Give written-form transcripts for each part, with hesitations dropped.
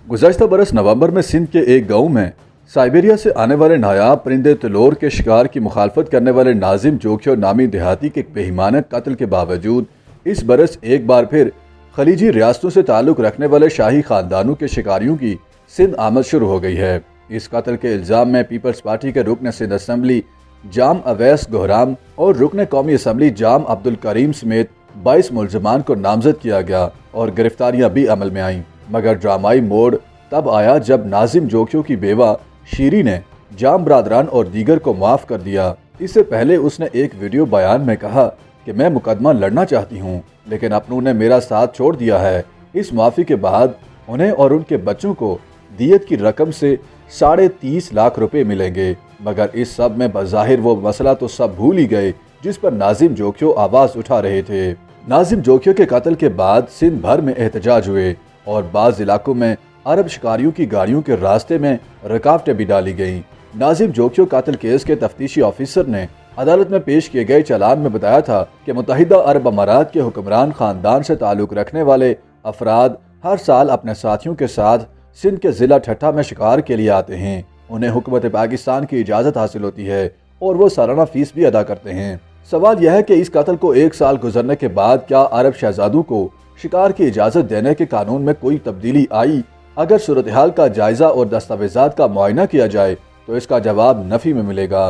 गुज़श्ता बरस नवंबर में सिंध के एक गांव में साइबेरिया से आने वाले नायाब परिंदे तलोर के शिकार की मुखालफत करने वाले नाजिम जोखियो नामी देहाती के बेईमाना कत्ल के बावजूद इस बरस एक बार फिर खलीजी रियासतों से ताल्लुक़ रखने वाले शाही ख़ानदानों के शिकारियों की सिंध आमद शुरू हो गई है। इस कत्ल के इल्ज़ाम में पीपल्स पार्टी के रुकन सिंध असम्बली जाम अवैस गोहराम और रुकन कौमी असम्बली जाम अब्दुल करीम समेत 22 मुलजमान को नामजद किया गया और गिरफ्तारियां भी अमल में आईं। मगर ड्रामाई मोड़ तब आया जब नाजिम जोखियो की बेवा शीरी ने जाम बरादरान और दीगर को माफ़ कर दिया। इससे पहले उसने एक वीडियो बयान में कहा कि मैं मुकदमा लड़ना चाहती हूँ, लेकिन अपनों ने मेरा साथ छोड़ दिया है। इस माफ़ी के बाद उन्हें और उनके बच्चों को दियत की रकम से 30.5 लाख रुपए मिलेंगे। मगर इस सब में बज़ाहिर वो मसला तो सब भूल ही गए जिस पर नाजिम जोखियो आवाज़ उठा रहे थे। नाजिम जोखियो के कत्ल के बाद सिंध भर में एहतजाज हुए और बाज़ इलाकों में अरब शिकारियों की गाड़ियों के रास्ते में रुकावटें भी डाली गईं। नाजिम जोखियो कत्ल केस के तफ्तीशी ऑफिसर ने अदालत में पेश किए गए चालान में बताया था कि मुत्तहिदा अरब अमारात के हुक्मरान ख़ानदान से ताल्लुक़ रखने वाले अफराद हर साल अपने साथियों के साथ सिंध के ज़िला ठट्ठा में शिकार के लिए आते हैं। उन्हें हुकूमत पाकिस्तान की इजाज़त हासिल होती है और वो सालाना फ़ीस भी अदा करते हैं। सवाल यह है कि इस कत्ल को 1 साल गुजरने के बाद क्या अरब शहजादों को शिकार की इजाज़त देने के कानून में कोई तब्दीली आई? अगर सूरत हाल का जायज़ा और दस्तावेज़ात का मुआयना किया जाए तो इसका जवाब नफ़ी में मिलेगा।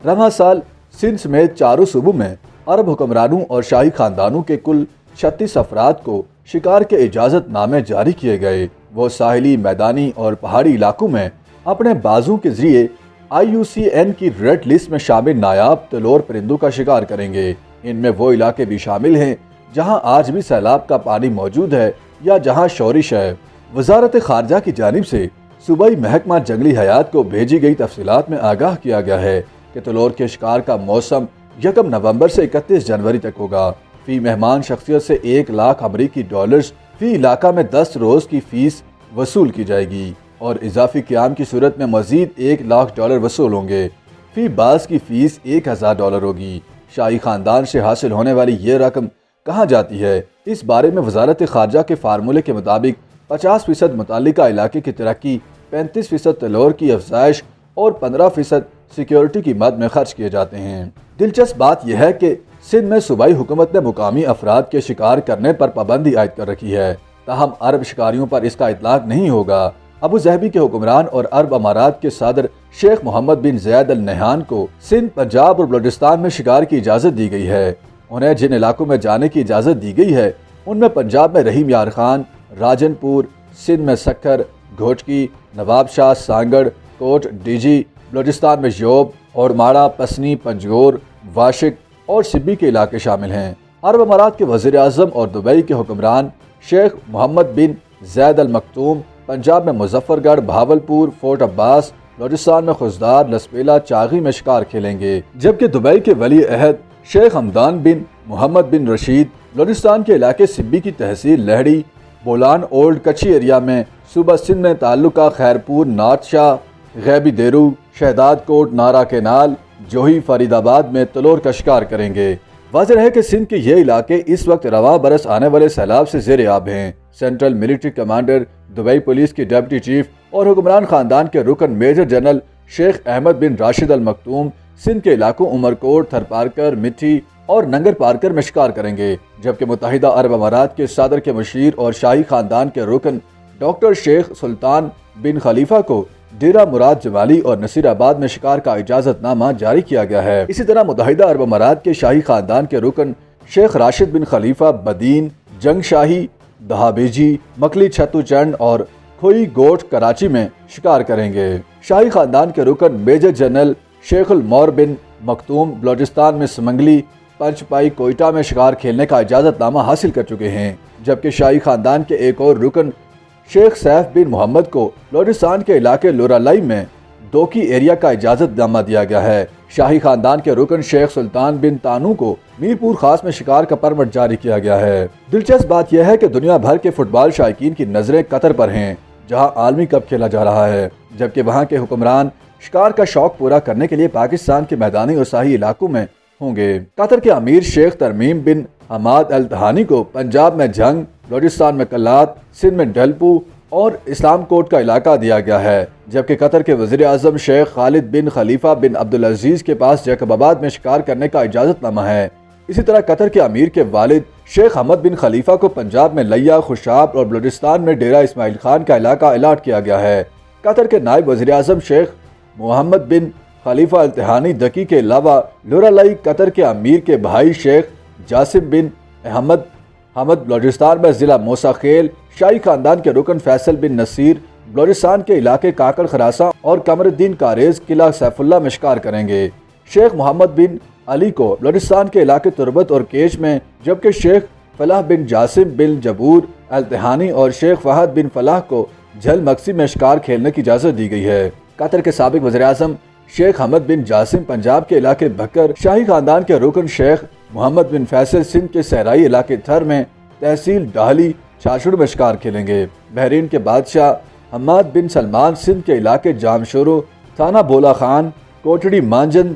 रवां साल सिंध समेत चारों सूबों में अरब हुक्मरानों और शाही ख़ानदानों के कुल 36 अफराद को शिकार के इजाज़त नामे जारी किए गए। वो साहिली, मैदानी और पहाड़ी इलाकों में अपने बाजों के जरिए IUCN की रेड लिस्ट में शामिल नायाब तलोर परिंदों का शिकार करेंगे। इनमें वो इलाके भी शामिल हैं जहां आज भी सैलाब का पानी मौजूद है या जहां शोरिश है। वजारत खारजा की जानिब से सूबाई महकमा जंगली हयात को भेजी गई तफसीलात में आगाह किया गया है कि तलोर के शिकार का मौसम 1 नवंबर से 31 जनवरी तक होगा। फी मेहमान शख्सियत से 1 लाख अमरीकी डॉलर्स फी इलाका में 10 रोज़ की फीस वसूल की जाएगी और इजाफी क़याम की सूरत में मजीद 1 लाख डॉलर वसूल होंगे। फी बास की फीस 1000 डॉलर होगी। शाही ख़ानदान से हासिल होने वाली ये रकम कहाँ जाती है, इस बारे में वजारत खारजा के फार्मूले के मुताबिक 50% मुतालिका इलाके की तरक्की, 35% तलोर की अफजाइश और 15% सिक्योरिटी की मद में खर्च किए जाते हैं। दिलचस्प बात यह है कि सिंध में सूबाई हुकूमत ने मुकामी अफराद के शिकार करने पर पाबंदी आयद कर रखी है, ताहम अरब शिकारियों पर इसका इतलाक नहीं होगा। अबू ज़हबी के हुक्मरान और अरब अमारात के सदर शेख मोहम्मद बिन ज़ैद अल नहयान को सिंध, पंजाब और बलूचिस्तान में शिकार की इजाज़त दी गई है। उन्हें जिन इलाकों में जाने की इजाज़त दी गई है उनमें पंजाब में रहीम यार खान, राजनपुर, सिंध में सक्खर, घोटकी, नवाब शाह, सांगड़, कोट डीजी, बलूचिस्तान में योब और माड़ा, पसनी, पंजगोर, वाशिक और सिब्बी के इलाके शामिल हैं। अरब अमारात के वज़ीर आज़म और दुबई के हुक्मरान शेख मोहम्मद बिन ज़ैद अल मखतूम पंजाब में मुजफ्फरगढ़, भावलपुर, फोर्ट अब्बास, बलूचिस्तान में खुजदार, लसपेला, चागी में शिकार खेलेंगे, जबकि दुबई के वली अहद शेख हमदान बिन मोहम्मद बिन रशीद बलूचिस्तान के इलाके सिब्बी की तहसील लहड़ी, बोलान ओल्ड कच्ची एरिया में, सूबा सिंध में ताल्लुका खैरपुर, नातशाह, गैबी देरू, शहदाद कोट, नारा केनाल, जोही, फरीदाबाद में तलोर का शिकार करेंगे। वाज़ेह है कि सिंध के ये इलाके इस वक्त रवां बरस आने वाले सैलाब से ज़ेर आब हैं। Central military commander, Dubai police की डिप्टी चीफ और हुक्मरान खानदान के रुकन मेजर जनरल शेख अहमद बिन राशिद अल मखतूम सिंध के इलाकों उमरकोट, थरपारकर, मिठी और नंगर पारकर में शिकार करेंगे, जबकि मुत्तहिदा अरब अमारात के सदर के मशीर और शाही खानदान के रुकन डॉक्टर शेख सुल्तान बिन खलीफा को डेरा मुराद जमाली और नसीराबाद में शिकार का इजाज़तनामा जारी किया गया है। इसी तरह मुत्तहिदा अरब अमारात के शाही खानदान के रुकन शेख राशिद बिन खलीफा बदीन, जंग शाही, दहाबेजी, मकली, छत्तू चंड और खोई गोट कराची में शिकार करेंगे। शाही खानदान के रुकन मेजर जनरल शेखुल मौर बिन मखतूम बलूचिस्तान में समंगली, पंचपाई, कोयटा में शिकार खेलने का इजाज़तनामा हासिल कर चुके हैं, जबकि शाही खानदान के एक और रुकन शेख सैफ बिन मोहम्मद को बलूचिस्तान के इलाके लोरालाई में दोकी एरिया का इजाज़तनामा दिया गया है। शाही खानदान के रुकन शेख सुल्तान बिन तानू को मीरपुर खास में शिकार का परमिट जारी किया गया है। दिलचस्प बात यह है कि दुनिया भर के फुटबॉल शायकीन की नजरें कतर पर हैं, जहां आलमी कप खेला जा रहा है, जबकि वहां के हुक्मरान शिकार का शौक पूरा करने के लिए पाकिस्तान के मैदानी और शाही इलाकों में होंगे। कतर के अमीर शेख तरमीम बिन हमाद अल तहानी को पंजाब में जंग, बलूचिस्तान में कलात, सिंध में डलपू اور اسلام کوٹ کا علاقہ دیا گیا ہے، جبکہ قطر کے وزیر اعظم شیخ خالد بن خلیفہ بن عبدالعزیز کے پاس جیکب آباد میں شکار کرنے کا اجازت نامہ ہے۔ اسی طرح قطر کے امیر کے والد شیخ حمد بن خلیفہ کو پنجاب میں لیا، خوشاب اور بلوچستان میں ڈیرہ اسماعیل خان کا علاقہ الاٹ کیا گیا ہے۔ قطر کے نائب وزیر اعظم شیخ محمد بن خلیفہ التحانی دکی کے علاوہ لورالائی قطر کے امیر کے بھائی شیخ جاسم بن حمد بلوچستان میں ضلع موسیٰ خیل، شاہی خاندان کے رکن فیصل بن نصیر بلوچستان کے علاقے کاکڑ خراساں اور قمر الدین کاریز قلعہ سیف اللہ میں شکار کریں گے۔ شیخ محمد بن علی کو بلوچستان کے علاقے تربت اور کیش میں، جبکہ شیخ فلاح بن جاسم بن جبور التحانی اور شیخ فہد بن فلاح کو جھل مکسی میں شکار کھیلنے کی اجازت دی گئی ہے۔ قطر کے سابق وزیر اعظم شیخ حمد بن جاسم پنجاب کے علاقے بھکر، شاہی خاندان کے رکن شیخ محمد بن فیصل سندھ کے صحرائی علاقے تھر میں تحصیل ڈاہلی چھاچھڑ میں شکار کھیلیں گے۔ بحرین کے بادشاہ حماد بن سلمان سندھ کے علاقے جام شورو، تھانہ بولا خان، کوٹڑی مانجن،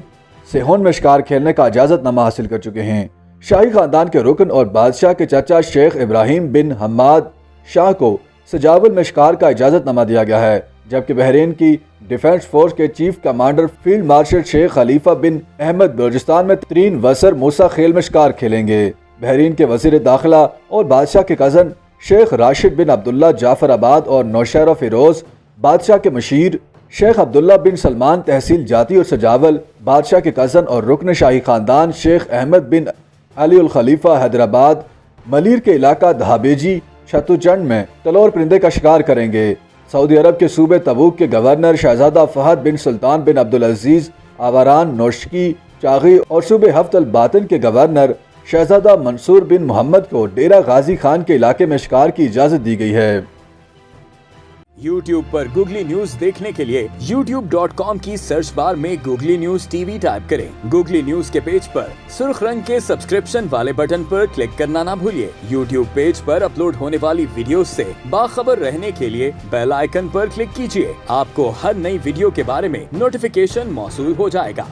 سیہون میں شکار کھیلنے کا اجازت نامہ حاصل کر چکے ہیں۔ شاہی خاندان کے رکن اور بادشاہ کے چچا شیخ ابراہیم بن حماد شاہ کو سجاول میں شکار کا اجازت نامہ دیا گیا ہے، جبکہ بحرین کی ڈیفنس فورس کے chief commander field marshal Sheikh خلیفہ بن احمد بلوچستان میں ترین وسر موسیٰ خیل میں شکار کھیلیں گے۔ بحرین کے وزیر داخلہ اور بادشاہ کے کزن شیخ راشد بن عبداللہ جعفر آباد اور نوشہرہ فیروز، بادشاہ کے مشیر شیخ عبداللہ بن سلمان تحصیل جاتی اور سجاول، بادشاہ کے کزن اور رکن شاہی خاندان شیخ احمد بن علی الخلیفہ حیدرآباد، ملیر کے علاقہ دھابیجی چھتو چنڈ میں تلور پرندے کا شکار کریں گے۔ سعودی عرب کے صوبے تبوک کے گورنر شہزادہ فہد بن سلطان بن عبدالعزیز آواران نوشکی چاغی اور صوبے ہفت الباطن کے گورنر شہزادہ منصور بن محمد کو ڈیرہ غازی خان کے علاقے میں شکار کی اجازت دی گئی ہے۔ YouTube پر گوگلی نیوز دیکھنے کے لیے youtube.com کی سرچ بار میں googly news T V type کریں۔ گوگلی نیوز کے پیج پر سرخ رنگ کے سبسکرپشن والے بٹن پر کلک کرنا نہ بھولیے۔ YouTube پیج پر اپلوڈ ہونے والی ویڈیوز سے باخبر رہنے کے لیے بیل آئیکن پر کلک کیجیے۔ آپ کو ہر نئی ویڈیو کے بارے میں نوٹیفیکیشن موصول ہو جائے گا۔